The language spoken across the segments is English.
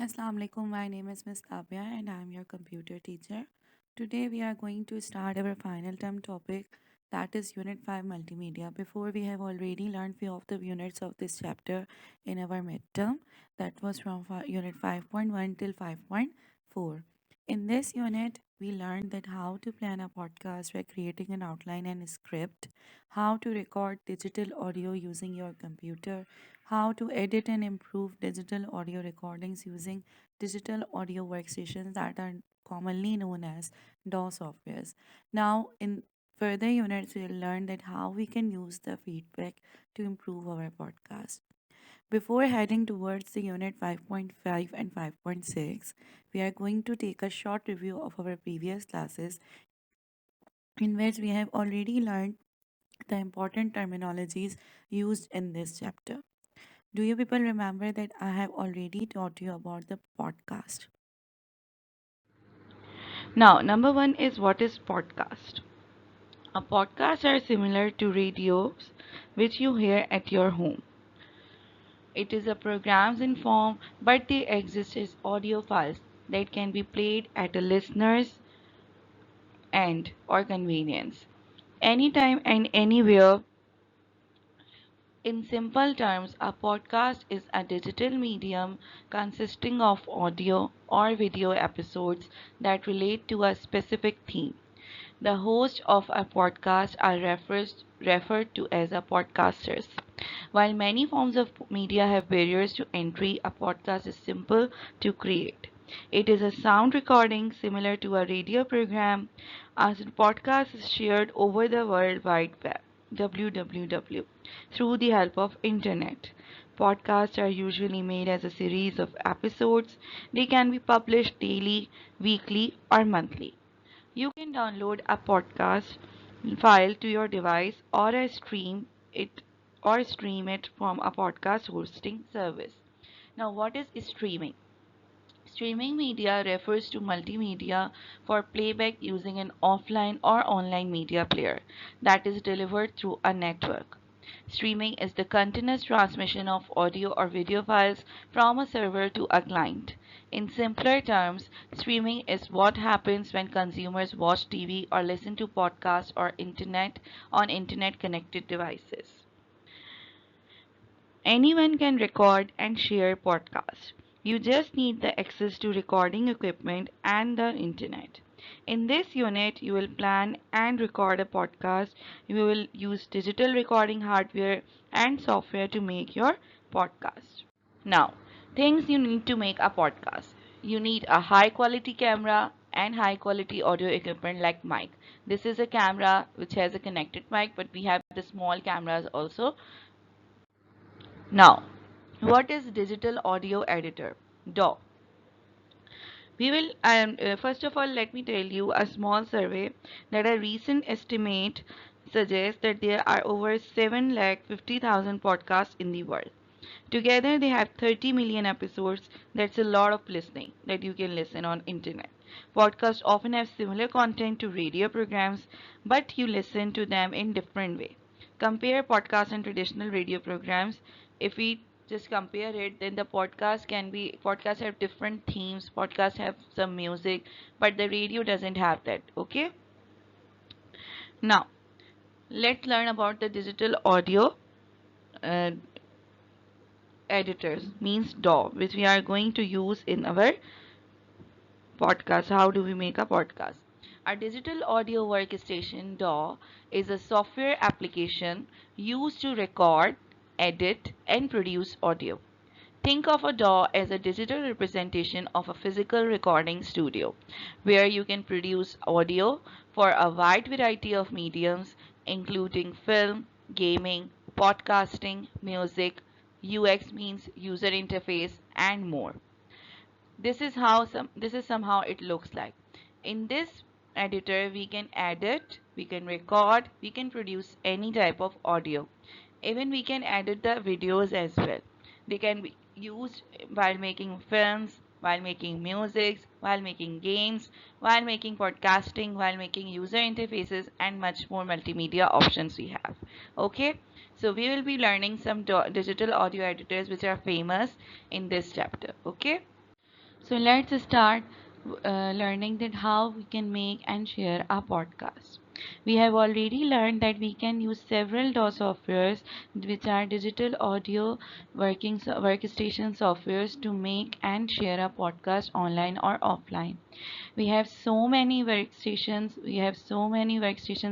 Assalamu alaikum. My name is Miss Tabia and I am your computer teacher. Today we are going to start our final term topic, that is Unit 5 Multimedia. Before, we have already learned few of the units of this chapter in our midterm, that was from Unit 5.1 till 5.4. In this unit, we learned that how to plan a podcast by creating an outline and a script, how to record digital audio using your computer, how to edit and improve digital audio recordings using digital audio workstations that are commonly known as DAW softwares. Now, in further units, we'll learn that how we can use the feedback to improve our podcast. Before heading towards the unit 5.5 and 5.6, we are going to take a short review of our previous classes in which we have already learned the important terminologies used in this chapter. Do you people remember that I have already taught you about the podcast? Now, number one is what is podcast? A podcast are similar to radios which you hear at your home. It is a programs in form, but they exist as audio files that can be played at a listener's end or convenience. Anytime and anywhere. In simple terms, a podcast is a digital medium consisting of audio or video episodes that relate to a specific theme. The host of a podcast are referred to as a podcasters. While many forms of media have barriers to entry, a podcast is simple to create. It is a sound recording similar to a radio program. A podcast is shared over the World Wide Web (WWW) through the help of internet. Podcasts are usually made as a series of episodes. They can be published daily, weekly, or monthly. You can download a podcast file to your device it or stream it from a podcast hosting service. Now, what is streaming? Streaming media refers to multimedia for playback using an offline or online media player that is delivered through a network. Streaming is the continuous transmission of audio or video files from a server to a client. In simpler terms, streaming is what happens when consumers watch TV or listen to podcasts or internet on internet connected devices. Anyone can record and share podcasts. You just need the access to recording equipment and the internet. In this unit, you will plan and record a podcast. You will use digital recording hardware and software to make your podcast. Now, things you need to make a podcast. You need a high quality camera and high quality audio equipment like mic. This is a camera which has a connected mic, but we have the small cameras also. Now, what is digital audio editor? DAW. We will first of all let me tell you a small survey that a recent estimate suggests that there are over 7,50,000 podcasts in the world. Together they have 30 million episodes. That's a lot of listening that you can listen on internet. Podcasts often have similar content to radio programs, but you listen to them in different way. Compare podcasts and traditional radio programs. If we just compare it, then the podcasts have different themes, podcasts have some music, but the radio doesn't have that. Okay, now let's learn about the digital audio uh, editors, means DAW, which we are going to use in our podcast. How do we make a podcast? A digital audio workstation DAW is a software application used to record, edit, and produce audio. Think of a DAW as a digital representation of a physical recording studio, where you can produce audio for a wide variety of mediums, including film, gaming, podcasting, music, UX means user interface, and more. This is somehow it looks like. In this editor, we can edit, we can record, we can produce any type of audio. Even we can edit the videos as well. They can be used while making films, while making music, while making games, while making podcasting, while making user interfaces, and much more multimedia options we have. Okay, so we will be learning some digital audio editors which are famous in this chapter. Okay, So let's start learning that how we can make and share a podcast. We have already learned that we can use several DAW softwares, which are digital audio workstation softwares, to make and share a podcast online or offline. We have so many workstations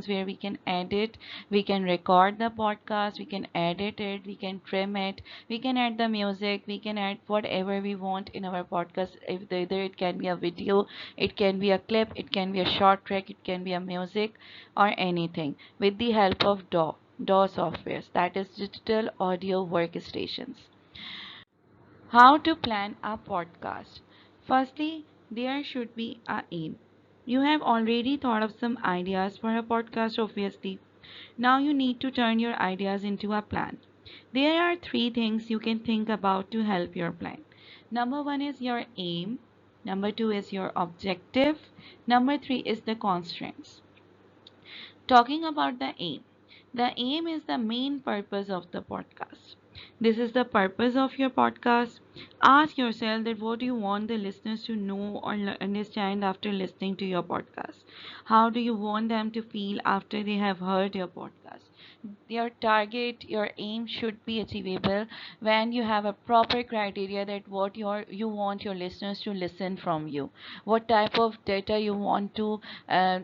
where we can edit, we can record the podcast, we can edit it, we can trim it, we can add the music, we can add whatever we want in our podcast. If either it can be a video, it can be a clip, it can be a short track, it can be a music, or anything, with the help of DAW softwares, that is digital audio workstations. How to plan a podcast. Firstly, there should be a aim. You have already thought of some ideas for a podcast, obviously. Now you need to turn your ideas into a plan. There are three things you can think about to help your plan. Number one is your aim. Number two is your objective. Number three is the constraints. Talking about the aim is the main purpose of the podcast. This is the purpose of your podcast. Ask yourself that what do you want the listeners to know or understand after listening to your podcast? How do you want them to feel after they have heard your podcast? Your target, your aim should be achievable when you have a proper criteria that what you want your listeners to listen from you, what type of data you want to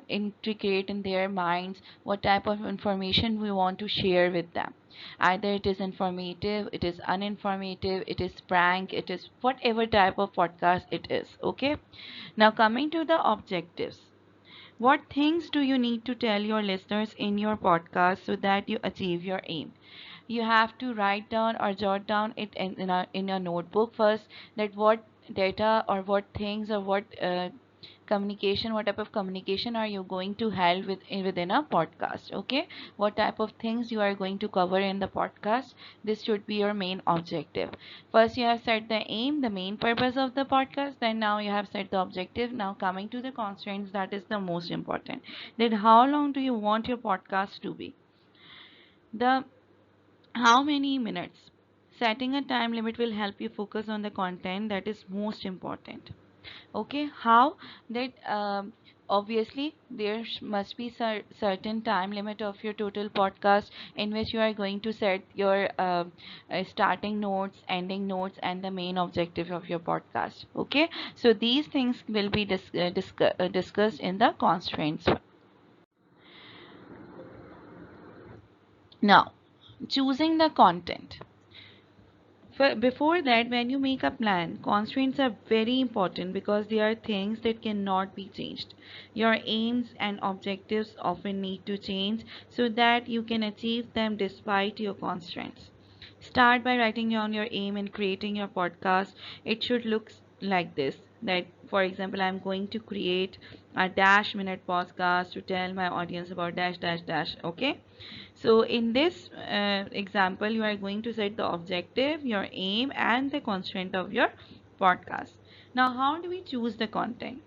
integrate in their minds, what type of information we want to share with them. Either it is informative, it is uninformative, it is prank, it is whatever type of podcast it is. Okay, now coming to the objectives. What things do you need to tell your listeners in your podcast so that you achieve your aim? You have to write down or jot down it in a notebook first, that what data or what things or what communication, what type of communication are you going to have within a podcast. Okay, what type of things you are going to cover in the podcast. This should be your main objective. First you have set the aim, the main purpose of the podcast, then now you have set the objective. Now coming to the constraints, that is the most important, that how long do you want your podcast to be. The how many minutes, setting a time limit will help you focus on the content that is most important. Okay, how that obviously there must be certain time limit of your total podcast, in which you are going to set your starting notes, ending notes, and the main objective of your podcast. Okay, so these things will be discussed in the constraints. Now, choosing the content. Before that, when you make a plan, constraints are very important because they are things that cannot be changed. Your aims and objectives often need to change so that you can achieve them despite your constraints. Start by writing down your aim and creating your podcast. It should look like this, that for example, I'm going to create a dash minute podcast to tell my audience about dash dash dash. Okay, so in this example, you are going to set the objective, your aim, and the constraint of your podcast. Now, how do we choose the content?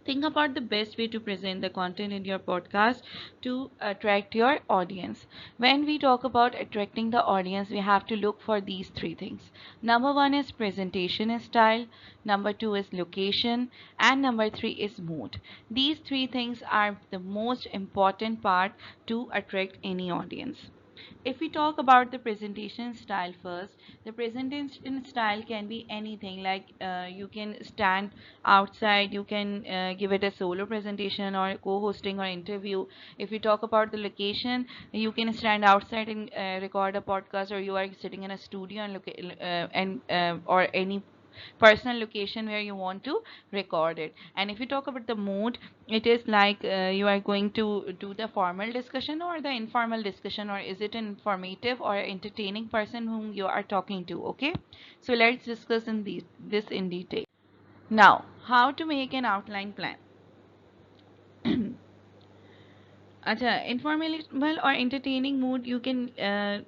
Think about the best way to present the content in your podcast to attract your audience. When we talk about attracting the audience, we have to look for these three things. Number one is presentation style, number two is location, and number three is mood. These three things are the most important part to attract any audience. If we talk about the presentation style first, the presentation style can be anything, like you can stand outside, you can give it a solo presentation or co-hosting or interview. If we talk about the location, you can stand outside and record a podcast, or you are sitting in a studio and or any personal location where you want to record it. And if you talk about the mood, it is like you are going to do the formal discussion or the informal discussion, or is it an informative or entertaining person whom you are talking to. Okay, so let's discuss this in detail. Now, how to make an outline plan. Acha, informal or entertaining mood, you can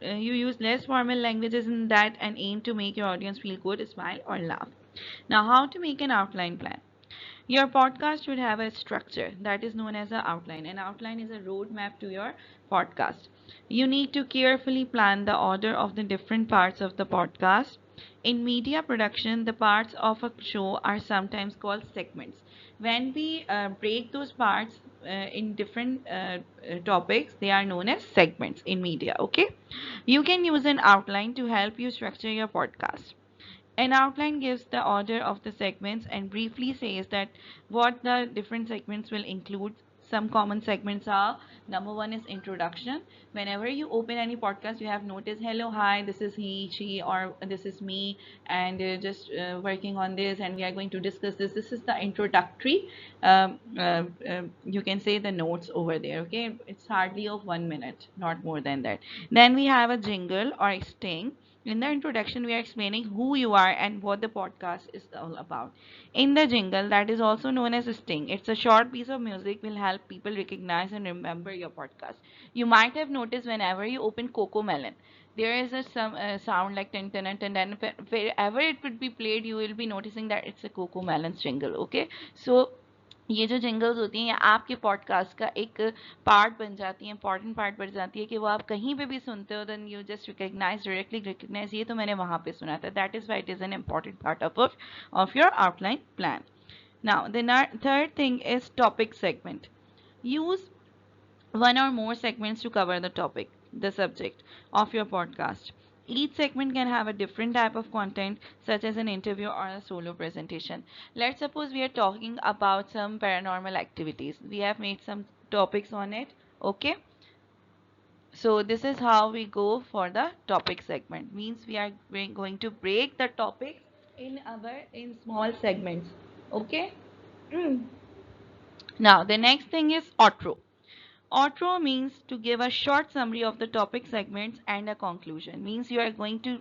you use less formal languages in that and aim to make your audience feel good, smile, or laugh. Now, how to make an outline plan. Your podcast should have a structure that is known as an outline. An outline is a roadmap to your podcast. You need to carefully plan the order of the different parts of the podcast. In media production, the parts of a show are sometimes called segments. When we break those parts in different topics, they are known as segments in media. Okay, you can use an outline to help you structure your podcast. An outline gives the order of the segments and briefly says that what the different segments will include. Some common segments are: number one is introduction. Whenever you open any podcast, you have noticed, hello, hi, this is he, she, or this is me, and just working on this, and we are going to discuss this. This is the introductory. You can say the notes over there. Okay, it's hardly of 1 minute, not more than that. Then we have a jingle or a sting. In the introduction, we are explaining who you are and what the podcast is all about. In the jingle, that is also known as a sting. It's a short piece of music will help people recognize and remember your podcast. You might have noticed whenever you open Coco Melon, there is a some sound like ten ten and ten ten. Wherever it would be played, you will be noticing that it's a Coco Melon jingle. Okay, so ये जो jingles होती हैं ये आपके podcast का एक part बन जाती है, इंपॉर्टेंट पार्ट बन जाती है कि वो आप कहीं पे भी सुनते हो, then you just recognise, directly recognise, ये तो मैंने वहाँ पे सुना था. That is why it is an important part of your outline plan. Now, the third thing is topic segment. Use one or more segments to cover the topic, the subject of your podcast. Each segment can have a different type of content, such as an interview or a solo presentation. Let's suppose we are talking about some paranormal activities. We have made some topics on it. Okay. So this is how we go for the topic segment. Means we are going to break the topic in small segments. Okay. Now the next thing is outro. Outro means to give a short summary of the topic segments and a conclusion. Means you are going to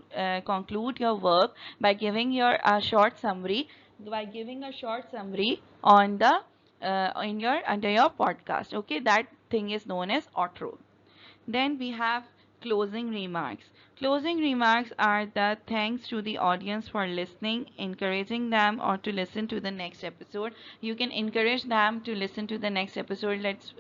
conclude your work by giving your short summary, on the in your under your podcast. Okay, that thing is known as outro. Then we have closing remarks. Closing remarks are the thanks to the audience for listening, encouraging them or to listen to the next episode. You can encourage them to listen to the next episode. Let's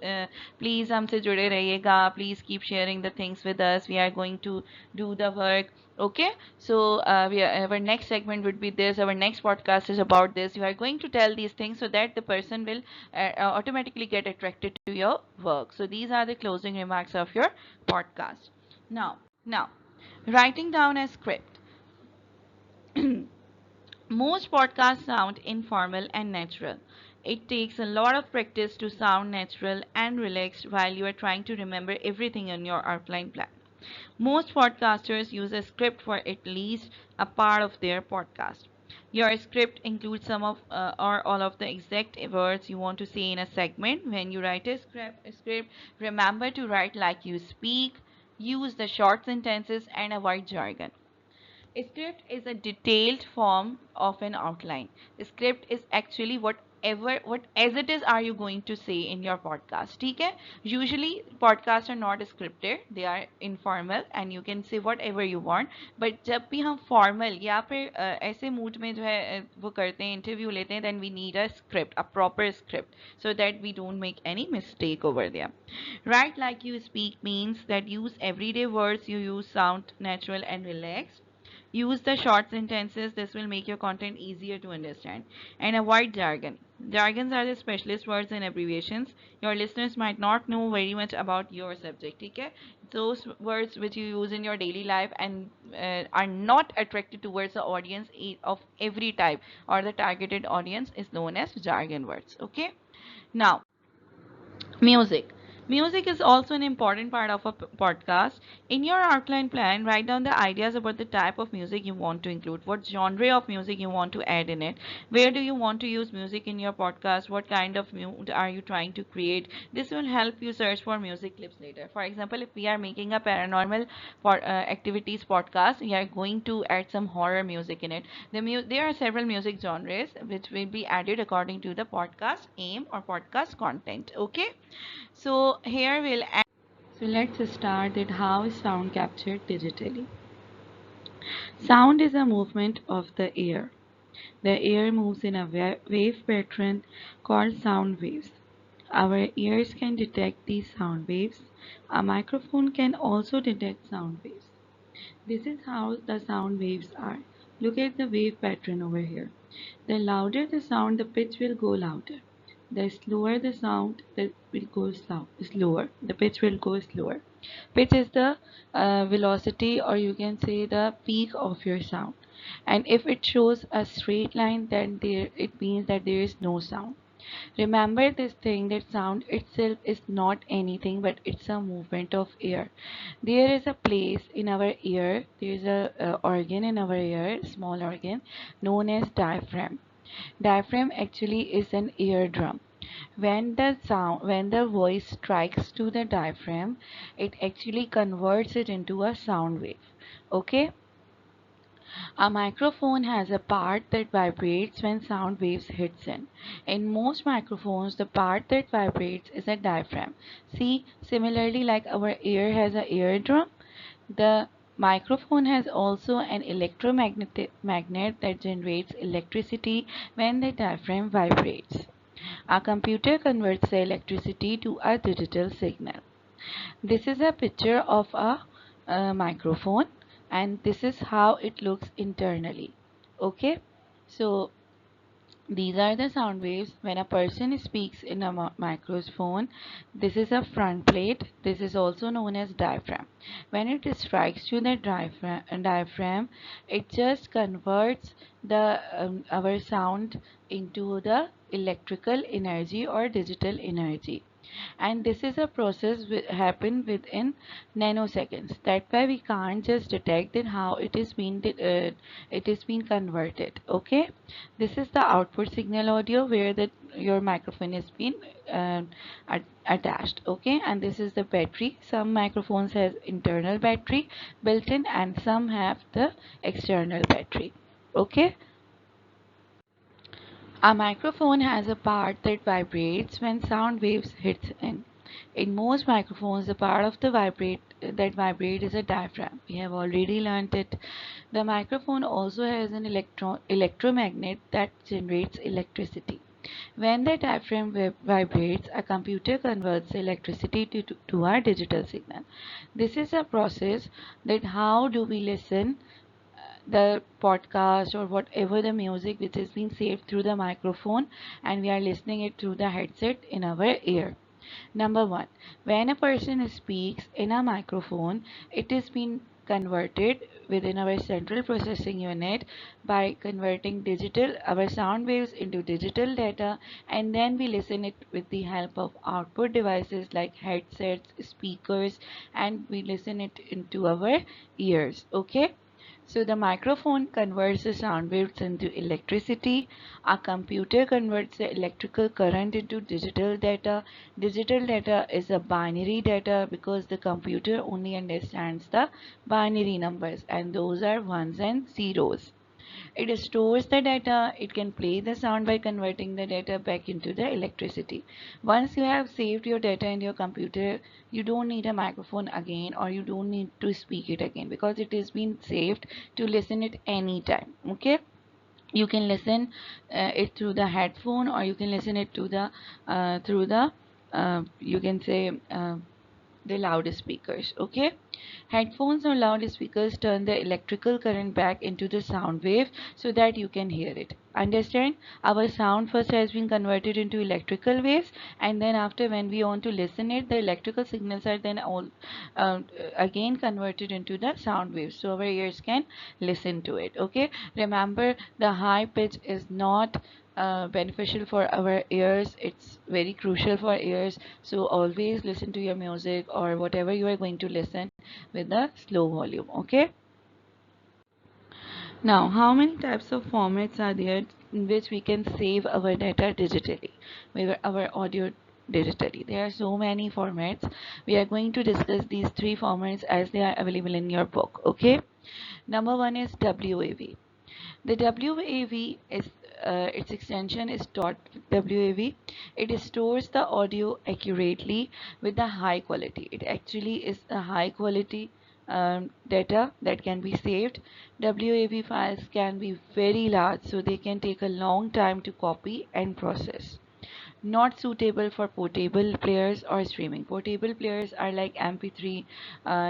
please हमसे जुड़े रहिएगा. Please keep sharing the things with us. We are going to do the work. Okay, so our next segment would be this. Our next podcast is about this. You are going to tell these things so that the person will automatically get attracted to your work. So these are the closing remarks of your podcast. Now, writing down a script. Most podcasts sound informal and natural. It takes a lot of practice to sound natural and relaxed while you are trying to remember everything in your outline plan. Most podcasters use a script for at least a part of their podcast. Your script includes some of or all of the exact words you want to say in a segment. When you write a script, remember to write like you speak, use the short sentences, and avoid jargon. A script is a detailed form of an outline. A script is actually what as it is are you going to say in your podcast. ठीक है? Usually podcasts are not scripted, they are informal and you can say whatever you want. But जब भी हम formal या फिर ऐसे mood में जो है वो करते हैं, interview लेते हैं, then we need a script, a proper script, so that we don't make any mistake over there. Write like you speak means that use everyday words you use sound natural and relaxed. Use the short sentences. This will make your content easier to understand. And avoid jargon. Jargons are the specialist words and abbreviations. Your listeners might not know very much about your subject. Okay? Those words which you use in your daily life and are not attracted towards the audience of every type or the targeted audience is known as jargon words. Okay? Now, music. Music is also an important part of a podcast. In your outline plan, write down the ideas about the type of music you want to include, what genre of music you want to add in it, where do you want to use music in your podcast, what kind of mood are you trying to create. This will help you search for music clips later. For example, if we are making a paranormal activities podcast, we are going to add some horror music in it. There are several music genres which will be added according to the podcast aim or podcast content. Okay, so here we'll add. So let's start with how is sound captured digitally. Sound is a movement of the air. The air moves in a wave pattern called sound waves. Our ears can detect these sound waves. A microphone can also detect sound waves. This is how the sound waves are. Look at the wave pattern over here. The louder the sound, the pitch will go louder. The slower the sound, the it goes slower. The pitch will go slower. Pitch is the velocity, or you can say the peak of your sound. And if it shows a straight line, then it means that there is no sound. Remember this thing, that sound itself is not anything but it's a movement of air. There is a place in our ear, there is a organ in our ear, small organ known as diaphragm. Diaphragm actually is an eardrum. When the voice strikes to the diaphragm, it actually converts it into a sound wave. Okay. A microphone has a part that vibrates when sound waves hits in. In most microphones, the part that vibrates is a diaphragm. See, similarly like our ear has an eardrum, the microphone has also an electromagnet magnet that generates electricity when the diaphragm vibrates. A computer converts the electricity to a digital signal. This is a picture of a microphone, and this is how it looks internally. Okay, so these are the sound waves when a person speaks in a microphone. This is a front plate. This is also known as diaphragm. When it strikes to the diaphragm, it just converts the our sound into the electrical energy or digital energy, and this is a process happen within nanoseconds. That's why we can't just detect it how it is being converted. Okay, this is the output signal audio where your microphone is being uh, attached. Okay, and this is the battery. Some microphones has internal battery built in and some have the external battery. Okay. A microphone has a part that vibrates when sound waves hit in. In most microphones, the part of the vibrate is a diaphragm. We have already learned it. The microphone also has an electromagnet that generates electricity. When the diaphragm vibrates, a computer converts the electricity to our digital signal. This is a process that how do we listen the podcast or whatever the music which is being saved through the microphone, and we are listening it through the headset in our ear. Number one, when a person speaks in a microphone, it is being converted within our central processing unit by converting digital our sound waves into digital data, and then we listen it with the help of output devices like headsets, speakers, and we listen it into our ears. Okay, so the microphone converts the sound waves into electricity. A computer converts the electrical current into digital data. Digital data is a binary data because the computer only understands the binary numbers, and those are ones and zeros. It stores the data. It can play the sound by converting the data back into the electricity. Once you have saved your data in your computer, you don't need a microphone again, or you don't need to speak it again, because it has been saved to listen it anytime. Okay, you can listen it through the headphone, or you can listen it to the through the you can say the loudspeakers. Okay, headphones or loudspeakers turn the electrical current back into the sound wave so that you can hear it. Understand, our sound first has been converted into electrical waves, and then after when we want to listen it, the electrical signals are then all again converted into the sound waves so our ears can listen to it. Okay, remember, the high pitch is not beneficial for our ears. It's very crucial for ears, so always listen to your music or whatever you are going to listen with a slow volume. Okay, now how many types of formats are there in which we can save our data digitally, our audio digitally? There are so many formats. We are going to discuss these three formats as they are available in your book. Okay, number one is WAV. The WAV is its extension is .wav. It stores the audio accurately with a high quality. It actually is a high quality data that can be saved. WAV files can be very large, so they can take a long time to copy and process. not suitable for portable players or streaming. Portable players are like MP3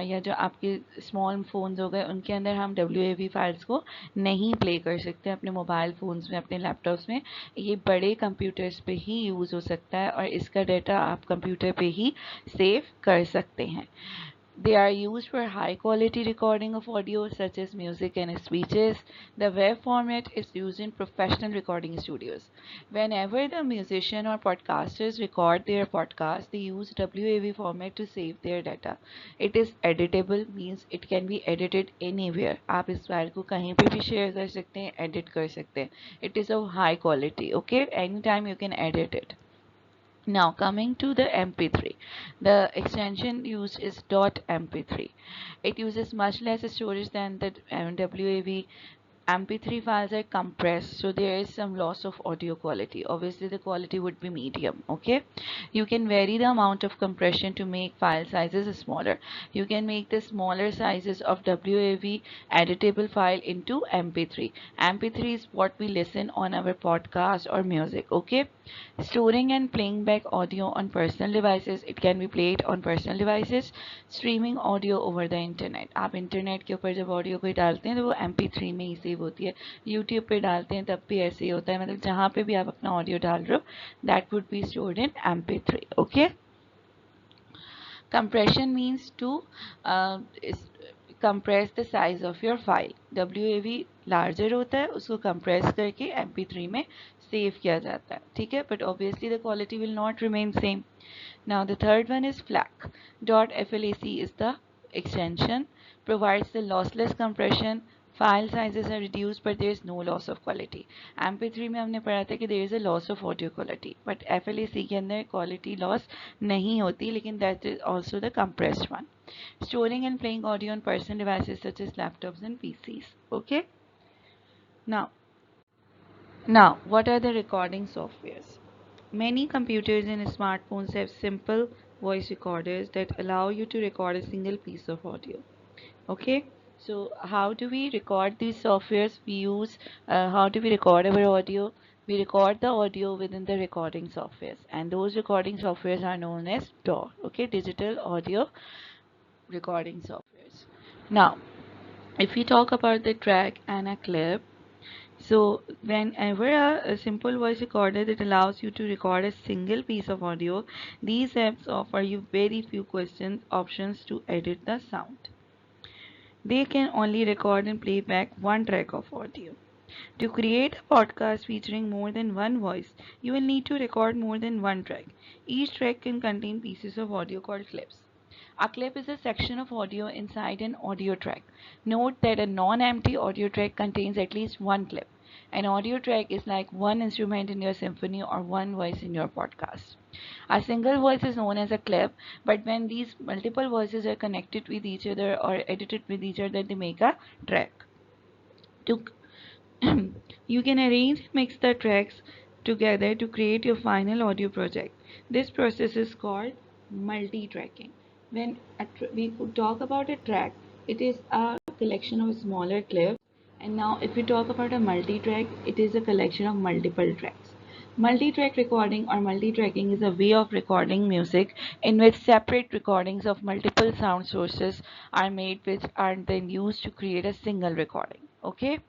या जो आपके small phones हो गए उनके अंदर हम WAV files को नहीं प्ले कर सकते अपने मोबाइल फ़ोन्स में, अपने लैपटॉप्स में। ये बड़े कंप्यूटर्स पे ही यूज़ हो सकता है और इसका डाटा आप कंप्यूटर पे ही सेव कर सकते हैं। They are used for high quality recording of audio such as music and speeches. The WAV format is used in professional recording studios. Whenever the musician or podcasters record their podcast, they use WAV format to save their data. It is editable, means it can be edited anywhere. आप इस file को कहीं पे भी share कर सकते हैं, edit कर सकते हैं. It is of high quality. Okay, anytime you can edit it. Now coming to the MP3, the extension used is .mp3. It uses much less storage than the WAV. MP3 files are compressed, so there is some loss of audio quality. Obviously, the quality would be medium. Okay, you can vary the amount of compression to make file sizes smaller. You can make the smaller sizes of WAV editable file into MP3. MP3 is what we listen on our podcast or music. Okay, storing and playing back audio on personal devices. It can be played on personal devices. Streaming audio over the internet. आप internet के ऊपर जब audio कोई डालते हैं तो वो MP3 में ही सेव होती है. यूट्यूब पे डालते हैं तब भी ऐसे ही होता है, मतलब जहाँ पे भी आप अपना ऑडियो डाल रहे हो that would be stored in MP3. Okay. Compression means to compress the size of your file. WAV larger होता है, उसको compress करके MP3 में save किया जाता है. ठीक है, but obviously the quality will not remain same. Now the third one is FLAC. .FLAC is the extension, provides the lossless compression. File sizes are reduced but there is no loss of quality. MP3 में हमने पढ़ा था कि there is a loss of audio quality, but FLAC के अंदर quality loss नहीं होती, लेकिन that is also the compressed one. Storing and playing audio on personal devices such as laptops and PCs. Okay. Now, what are the recording softwares? Many computers and smartphones have simple voice recorders that allow you to record a single piece of audio. Okay, so how do we record these softwares? We use how do we record our audio? We record the audio within the recording softwares, and those recording softwares are known as DAW. Okay, digital audio recording softwares. Now, if we talk about the track and a clip, so whenever a simple voice recorder that allows you to record a single piece of audio, these apps offer you very few questions options to edit the sound. They can only record and play back one track of audio. To create a podcast featuring more than one voice, you will need to record more than one track. Each track can contain pieces of audio called clips. A clip is a section of audio inside an audio track. Note that a non-empty audio track contains at least one clip. An audio track is like one instrument in your symphony or one voice in your podcast. A single voice is known as a clip, but when these multiple voices are connected with each other or edited with each other, they make a track. To you can arrange and mix the tracks together to create your final audio project. This process is called multi-tracking. When we talk about a track, it is a collection of smaller clips. And now if we talk about a multi-track, it is a collection of multiple tracks. Multi-track recording or multi-tracking is a way of recording music in which separate recordings of multiple sound sources are made, which are then used to create a single recording. Okay,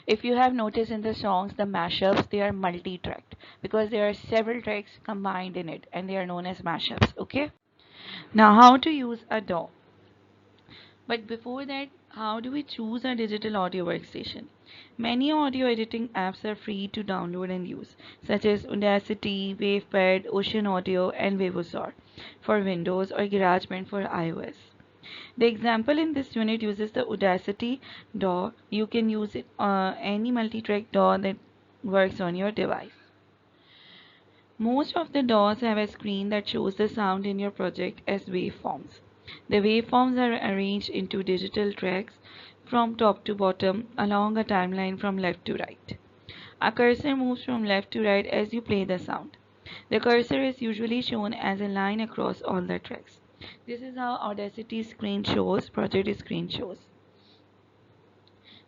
if you have noticed in the songs, the mashups, they are multi-tracked because there are several tracks combined in it and they are known as mashups. Okay, now how to use a DAW? But before that, how do we choose a digital audio workstation? Many audio editing apps are free to download and use, such as Audacity, WavePad, Ocean Audio, and Wavosaur for Windows or GarageBand for iOS. The example in this unit uses the Audacity DAW. You can use it any multi-track DAW that works on your device. Most of the DAWs have a screen that shows the sound in your project as waveforms. The waveforms are arranged into digital tracks from top to bottom along a timeline from left to right. A cursor moves from left to right as you play the sound. The cursor is usually shown as a line across all the tracks. This is how Audacity screen shows, project screen shows.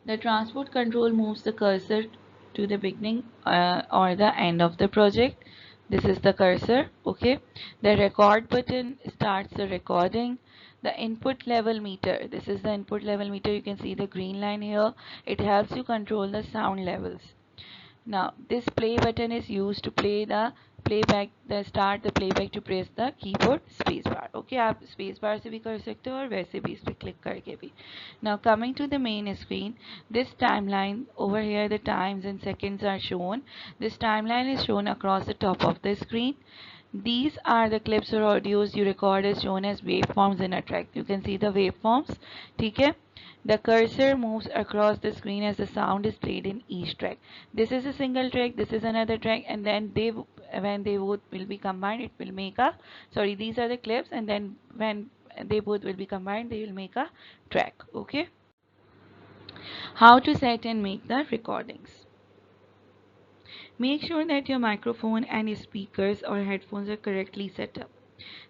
The transport control moves the cursor to the beginning or the end of the project. This is the cursor, okay? The record button starts the recording. The input level meter, this is the input level meter. You can see the green line here. It helps you control the sound levels. Now, this play button is used to play the playback, the start the playback to press the keyboard space bar. Okay, आप space bar से भी कर सकते हो और वैसे भी इस पे click करके भी. Now, coming to the main screen, this timeline over here, the times and seconds are shown. This timeline is shown across the top of the screen. These are the clips or audios you record as shown as waveforms in a track. You can see the waveforms. ठीक है? The cursor moves across the screen as the sound is played in each track. This is a single track, this is another track, and then when they both will be combined, it will make a, sorry, these are the clips, and then when they both will be combined, they will make a track. Okay? How to set and make the recordings. Make sure that your microphone and speakers or headphones are correctly set up.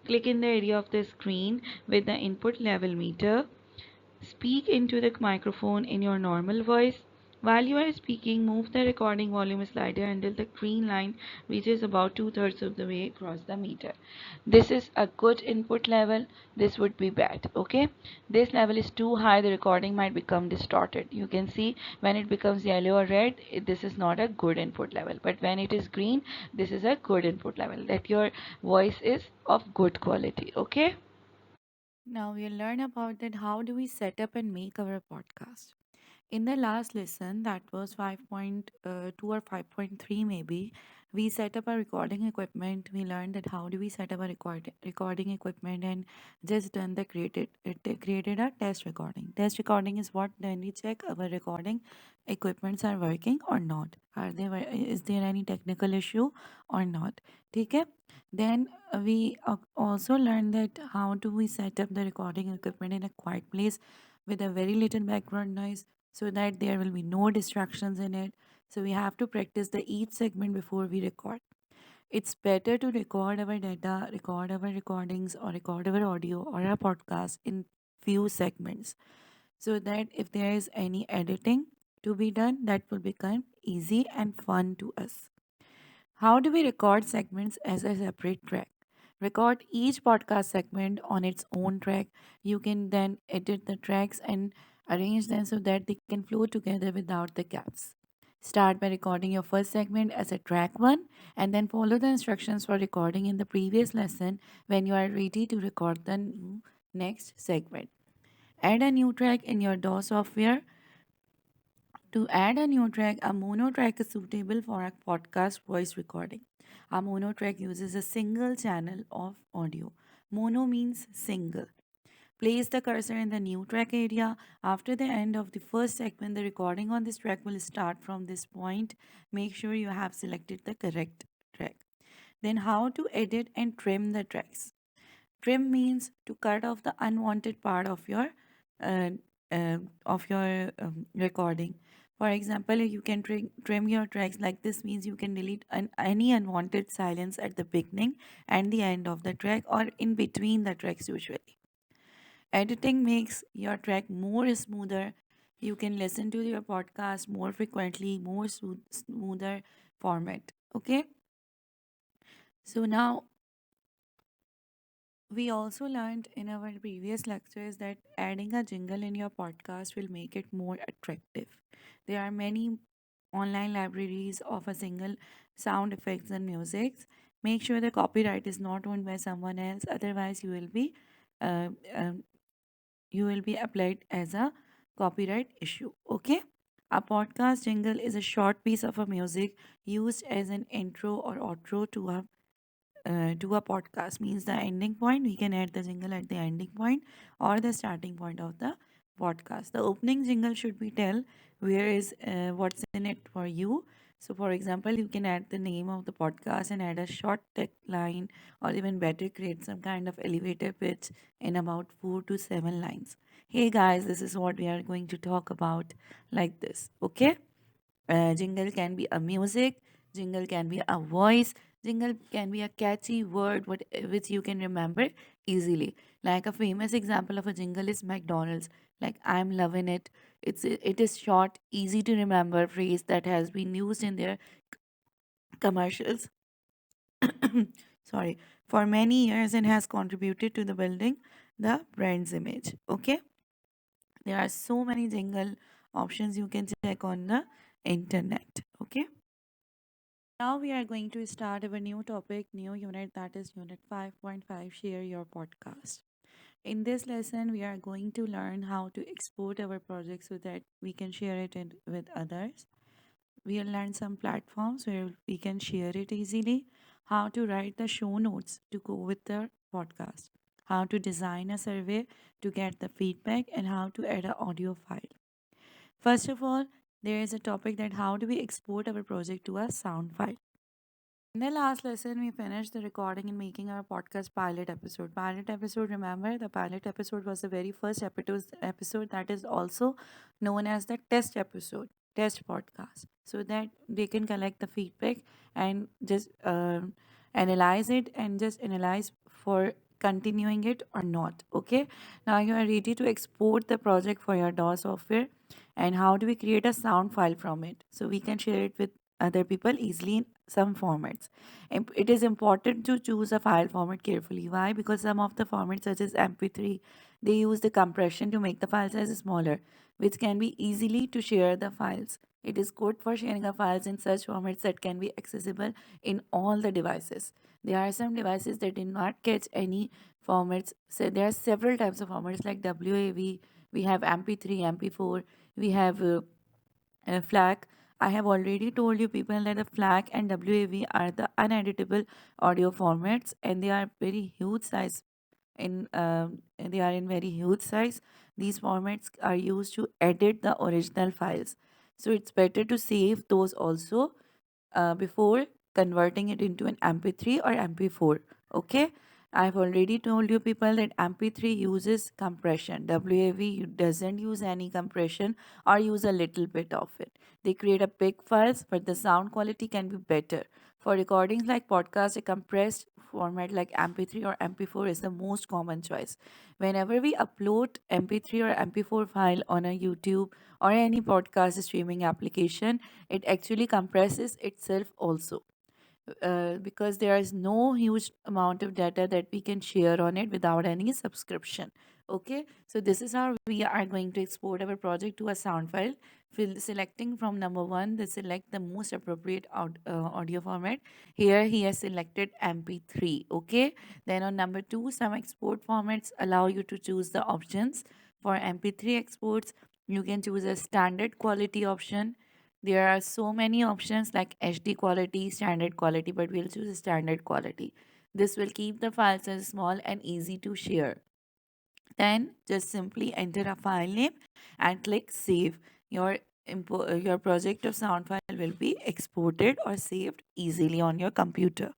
Click in the area of the screen with the input level meter. Speak into the microphone in your normal voice. While you are speaking, move the recording volume slider until the green line reaches about two-thirds of the way across the meter. This is a good input level. This would be bad. Okay, this level is too high, the recording might become distorted. You can see when it becomes yellow or red, this is not a good input level, but when it is green, this is a good input level, that your voice is of good quality. Okay. Now we'll learn about that how do we set up and make our podcast. In the last lesson, that was 5.2 or 5.3 maybe, we set up our recording equipment. We learned that how do we set up a recording equipment and just done the created a test recording. Test recording is what then we check our recording equipments are working or not. Is there any technical issue or not? Okay. Then we also learned that how do we set up the recording equipment in a quiet place with a very little background noise so that there will be no distractions in it. So we have to practice the each segment before we record. It's better to record our data, record our recordings, or record our audio or our podcast in few segments so that if there is any editing to be done, that will become easy and fun to us. How do we record segments as a separate track? Record each podcast segment on its own track. You can then edit the tracks and arrange them so that they can flow together without the gaps. Start by recording your first segment as a track 1 and then follow the instructions for recording in the previous lesson when you are ready to record the next segment. Add a new track in your DAW software. To add a new track, a mono track is suitable for a podcast voice recording. A mono track uses a single channel of audio. Mono means single. Place the cursor in the new track area. After the end of the first segment, the recording on this track will start from this point. Make sure you have selected the correct track. Then, how to edit and trim the tracks. Trim means to cut off the unwanted part uh, of your recording. For example, you can trim your tracks like this means you can delete any unwanted silence at the beginning and the end of the track or in between the tracks usually. Editing makes your track more smoother. You can listen to your podcast more frequently, more smoother format. Okay. So now we also learned in our previous lectures that adding a jingle in your podcast will make it more attractive. There are many online libraries of a single sound effects and music. Make sure the copyright is not owned by someone else, otherwise uh, um, you will be applied as a copyright issue. Okay. A podcast jingle is a short piece of a music used as an intro or outro to a podcast, means the ending point. We can add the jingle at the ending point or the starting point of the podcast. The opening jingle should be tell where is what's in it for you. So for example, you can add the name of the podcast and add a short tech line, or even better, create some kind of elevator pitch in about 4 to 7 lines. Hey guys, this is what we are going to talk about, like this. Okay. Jingle can be a music, jingle can be a voice, jingle can be a catchy word which you can remember easily. Like a famous example of a jingle is McDonald's. Like I'm loving it. It is short, easy to remember phrase that has been used in their commercials sorry, for many years and has contributed to the building the brand's image. Okay, there are so many jingle options you can check on the internet. Okay, now we are going to start our new topic, new unit, that is unit 5.5, share your podcast. In this lesson, we are going to learn how to export our project so that we can share it with others. We'll learn some platforms where we can share it easily, how to write the show notes to go with the podcast, how to design a survey to get the feedback, and how to add an audio file. First of all, there is a topic that how do we export our project to a sound file. In the last lesson, we finished the recording and making our podcast pilot episode. Pilot episode, remember, the pilot episode was the very first episode that is also known as the test episode, test podcast, so that they can collect the feedback and just analyze it and just analyze for continuing it or not. Okay, now you are ready to export the project for your DAW software. And how do we create a sound file from it so we can share it with other people easily in some formats. It is important to choose a file format carefully. Why? Because some of the formats, such as MP3, they use the compression to make the file size smaller, which can be easily to share the files. It is good for sharing the files in such formats that can be accessible in all the devices. There are some devices that did not catch any formats. So there are several types of formats like WAV, we have MP3, MP4, we have FLAC. I have already told you people that the FLAC and WAV are the uneditable audio formats, and they are very huge size. They are in very huge size. These formats are used to edit the original files, so it's better to save those also before converting it into an MP3 or MP4. Okay, I've already told you people that MP3 uses compression. WAV doesn't use any compression or use a little bit of it. They create a big files, but the sound quality can be better. For recordings like podcast, a compressed format like MP3 or MP4 is the most common choice. Whenever we upload MP3 or MP4 file on a YouTube or any podcast streaming application, it actually compresses itself also, because there is no huge amount of data that we can share on it without any subscription. Okay, so this is how we are going to export our project to a sound file. Selecting from number one, they select the most appropriate audio format. Here he has selected MP3. Okay, then on number two, some export formats allow you to choose the options. For MP3 exports, you can choose a standard quality option. There are so many options like HD quality, standard quality, but we'll choose standard quality. This will keep the files as small and easy to share. Then just simply enter a file name and click save. Your project or sound file will be exported or saved easily on your computer.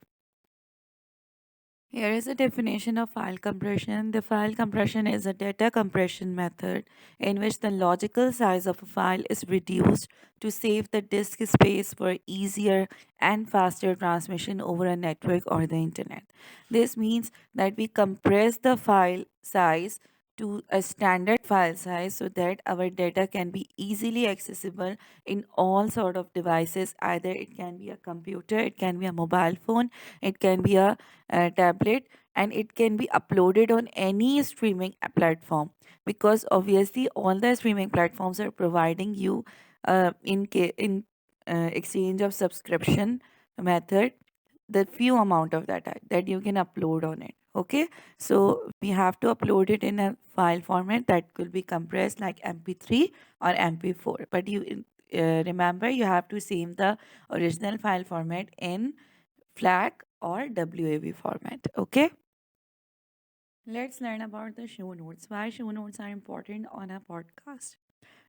Here is a definition of file compression. The file compression is a data compression method in which the logical size of a file is reduced to save the disk space for easier and faster transmission over a network or the internet. This means that we compress the file size to a standard file size so that our data can be easily accessible in all sort of devices. Either it can be a computer, it can be a mobile phone, it can be a tablet, and it can be uploaded on any streaming platform, because obviously all the streaming platforms are providing you in exchange of subscription method the few amount of data that you can upload on it. Okay, so we have to upload it in a file format that will be compressed like MP3 or MP4, but you remember you have to save the original file format in FLAC or WAV format. Okay, let's learn about the show notes. Why show notes are important on a podcast.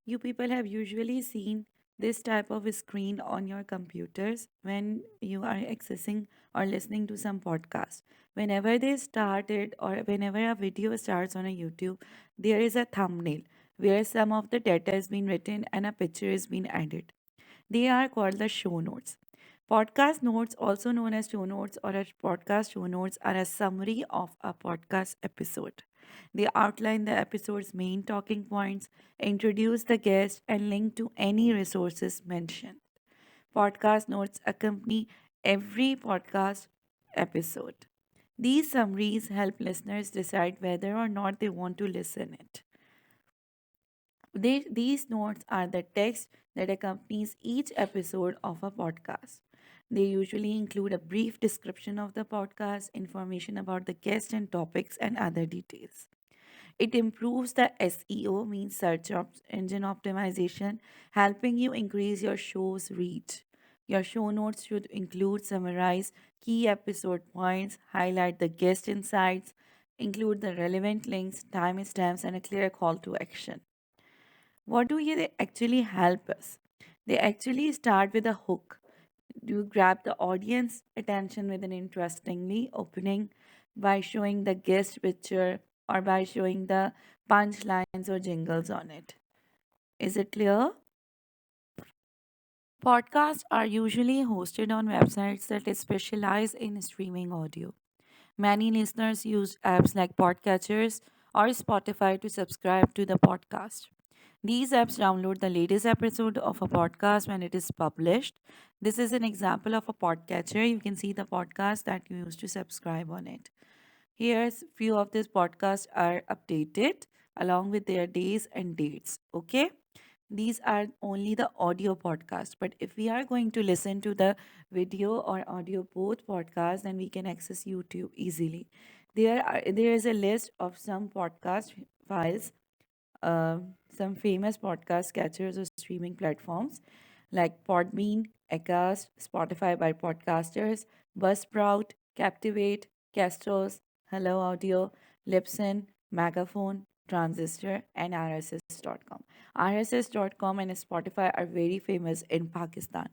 You people have usually seen this type of screen on your computers when you are accessing or listening to some podcast. Whenever they started or whenever a video starts on a YouTube, there is a thumbnail where some of the data is being written and a picture is being added. They are called the show notes. Podcast notes, also known as show notes or a podcast show notes, are a summary of a podcast episode. They outline the episode's main talking points, introduce the guest, and link to any resources mentioned. Podcast notes accompany every podcast episode. These summaries help listeners decide whether or not they want to listen it. These notes are the text that accompanies each episode of a podcast. They usually include a brief description of the podcast, information about the guest and topics, and other details. It improves the SEO, means engine optimization, helping you increase your show's reach. Your show notes should include summarize key episode points, highlight the guest insights, include the relevant links, timestamps, and a clear call to action. What do they actually help us? They actually start with a hook. You grab the audience attention with an interestingly opening by showing the guest picture or by showing the punchlines or jingles on it. Is it clear? Podcasts are usually hosted on websites that specialize in streaming audio. Many listeners use apps like Podcatchers or Spotify to subscribe to the podcast. These apps download the latest episode of a podcast when it is published. This is an example of a podcatcher. You can see the podcast that you used to subscribe on it. Here's few of these podcasts are updated along with their days and dates. Okay, these are only the audio podcast, but if we are going to listen to the video or audio both podcasts, then we can access YouTube easily. There is a list of some podcast files, uh, some famous podcast catchers or streaming platforms like Podbean, Acast, Spotify by podcasters, Buzzsprout, Captivate, Castros, Hello Audio, Libsyn, Megaphone, Transistor, and RSS.com. RSS.com and Spotify are very famous in Pakistan.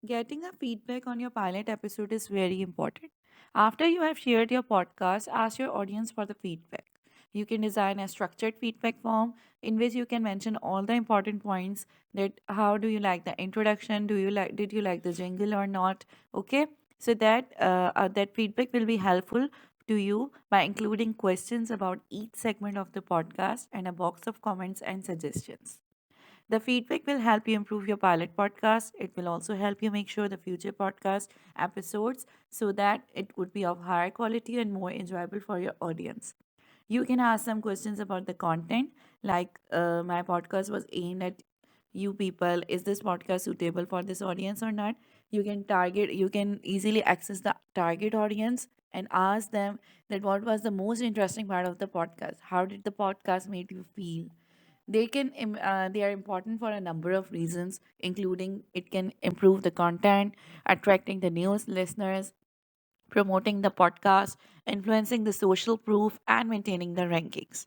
Getting a feedback on your pilot episode is very important. After you have shared your podcast, ask your audience for the feedback. You can design a structured feedback form in which you can mention all the important points, that how do you like the introduction, did you like the jingle or not? Okay? So that feedback will be helpful to you by including questions about each segment of the podcast and a box of comments and suggestions. The feedback will help you improve your pilot podcast. It will also help you make sure the future podcast episodes so that it would be of higher quality and more enjoyable for your audience. You can ask some questions about the content, like my podcast was aimed at you people. Is this podcast suitable for this audience or not? You can easily access the target audience and ask them that what was the most interesting part of the podcast? How did the podcast make you feel? They are important for a number of reasons, including it can improve the content, attracting the news listeners, promoting the podcast, influencing the social proof, and maintaining the rankings.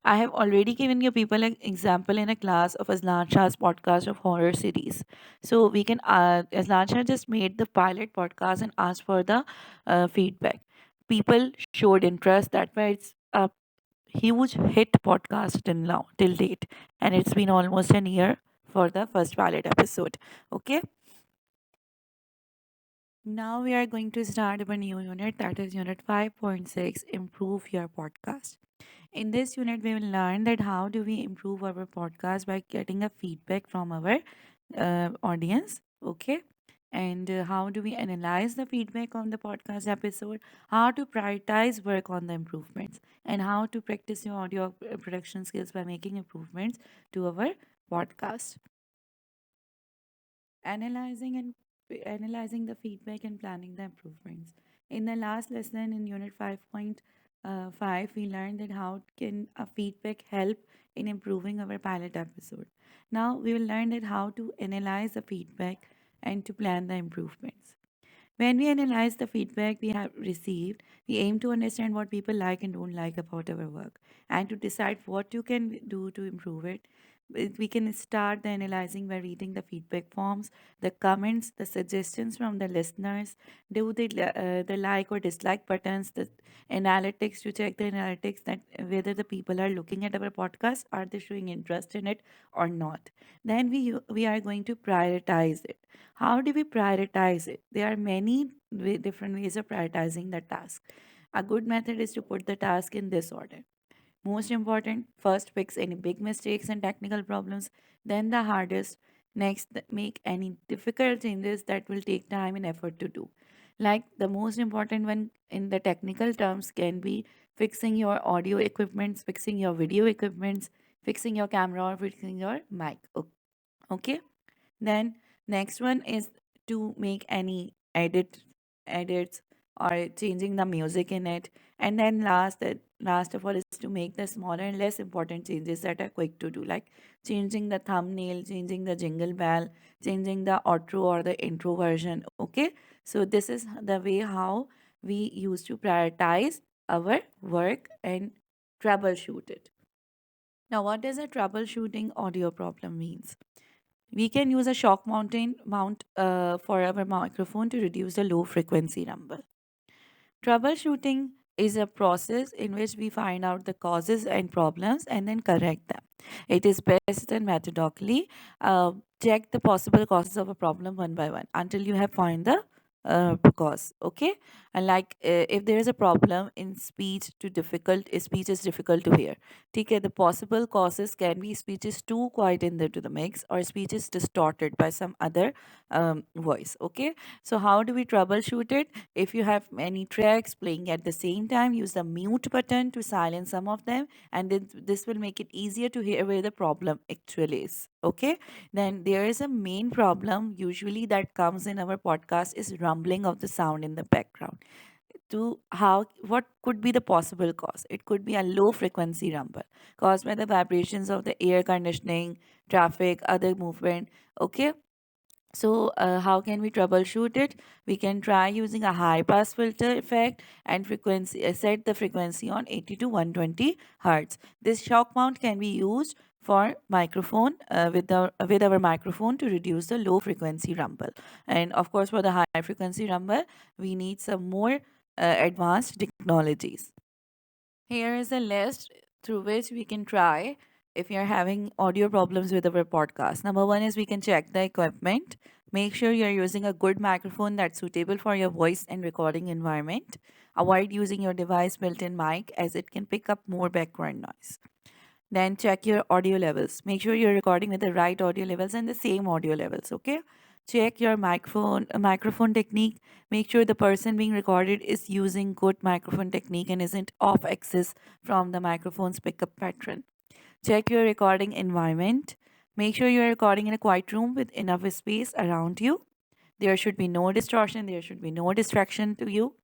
I have already given you people an example in a class of Aslan Shah's podcast of horror series. So we can, Aslan Shah just made the pilot podcast and asked for the feedback. People showed interest. That's why it's a huge hit podcast till date, and it's been almost an year for the first pilot episode. Okay, now we are going to start our new unit, that is unit 5.6, improve your podcast. In this unit we will learn that how do we improve our podcast by getting a feedback from our audience. Okay, and how do we analyze the feedback on the podcast episode, how to prioritize work on the improvements, and how to practice your audio production skills by making improvements to our podcast. Analyzing the feedback and planning the improvements. In the last lesson in unit 5.5, we learned that how can a feedback help in improving our pilot episode. Now we will learn that how to analyze the feedback and to plan the improvements. When we analyze the feedback we have received, we aim to understand what people like and don't like about our work and to decide what you can do to improve it. We can start the analyzing by reading the feedback forms, the comments, the suggestions from the listeners, do the like or dislike buttons, the analytics to check the analytics that whether the people are looking at our podcast, are they showing interest in it or not. Then we are going to prioritize it. How do we prioritize it? There are many different ways of prioritizing the task. A good method is to put the task in this order. Most important, first fix any big mistakes and technical problems, then the hardest, next make any difficult changes that will take time and effort to do. Like the most important one in the technical terms can be fixing your audio equipments, fixing your video equipments, fixing your camera, or fixing your mic. Okay. Then next one is to make any edits or changing the music in it. And then last of all is to make the smaller and less important changes that are quick to do, like changing the thumbnail, changing the jingle bell, changing the outro or the intro version. Okay. So this is the way how we used to prioritize our work and troubleshoot it. Now, what does a troubleshooting audio problem means? We can use a shock mountain mount for our microphone to reduce the low frequency rumble. Troubleshooting is a process in which we find out the causes and problems and then correct them. It is best and methodically check the possible causes of a problem one by one until you have found the cause. Okay, and like if there is a problem in speech is difficult to hear. Okay, the possible causes can be speech is too quiet in to the mix, or speech is distorted by some other voice. Okay, so how do we troubleshoot it? If you have many tracks playing at the same time, use the mute button to silence some of them, and then this will make it easier to hear where the problem actually is. Okay, then there is a main problem usually that comes in our podcast is rumbling of the sound in the background. To how what could be the possible cause? It could be a low frequency rumble caused by the vibrations of the air conditioning, traffic, other movement. Okay, so, how can we troubleshoot it? We can try using a high pass filter effect and frequency set the frequency on 80 to 120 hertz. This shock mount can be used for microphone with our microphone to reduce the low frequency rumble. And of course, for the high frequency rumble, we need some more advanced technologies. Here is a list through which we can try if you're having audio problems with our podcast. Number one is we can check the equipment. Make sure you're using a good microphone that's suitable for your voice and recording environment. Avoid using your device built in mic as it can pick up more background noise. Then check your audio levels. Make sure you're recording with the right audio levels and the same audio levels. Okay. Check your microphone technique. Make sure the person being recorded is using good microphone technique and isn't off axis from the microphone's pickup pattern. Check your recording environment. Make sure you're recording in a quiet room with enough space around you. There should be no distortion. There should be no distraction to you.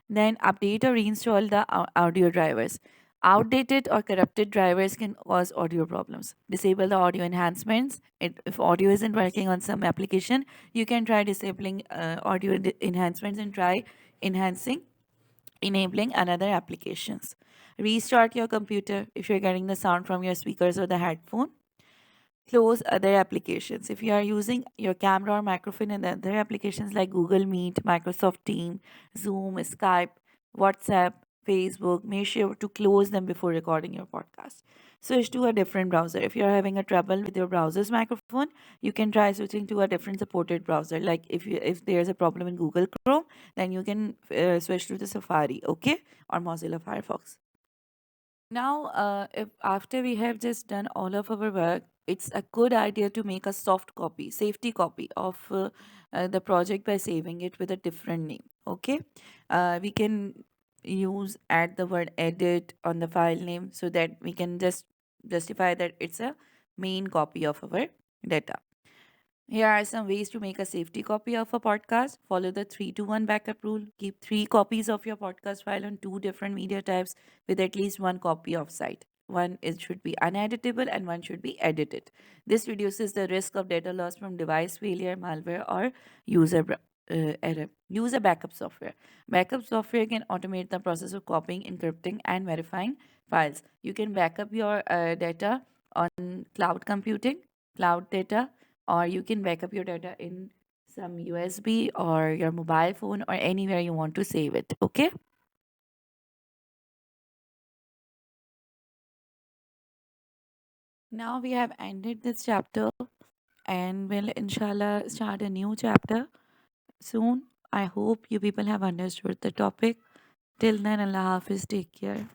Then update or reinstall the audio drivers. Outdated or corrupted drivers can cause audio problems. Disable the audio enhancements. If audio isn't working on some application, you can try disabling audio enhancements and try enhancing, enabling another applications. Restart your computer if you're getting the sound from your speakers or the headphone. Close other applications. If you are using your camera or microphone in other applications like Google Meet, Microsoft Team, Zoom, Skype, WhatsApp, Facebook, make sure to close them before recording your podcast. Switch to a different browser. If you're having a trouble with your browser's microphone, you can try switching to a different supported browser. Like if there's a problem in Google Chrome, then you can switch to the Safari, okay, or Mozilla Firefox. Now, if after we have just done all of our work, it's a good idea to make a soft copy, safety copy of the project by saving it with a different name. Okay, we can use add the word edit on the file name so that we can just justify that it's a main copy of our data. Here are some ways to make a safety copy of a podcast. Follow the 3 to 1 backup rule. Keep 3 copies of your podcast file on 2 different media types with at least 1 copy of site. One it should be uneditable and one should be edited. This reduces the risk of data loss from device failure, malware, or error. Use a backup software. Backup software can automate the process of copying, encrypting, and verifying files. You can backup your data on cloud computing, cloud data, or you can backup your data in some USB or your mobile phone or anywhere you want to save it. Okay. Now we have ended this chapter and will inshallah start a new chapter soon. I hope you people have understood the topic. Till then, Allah Hafiz, take care.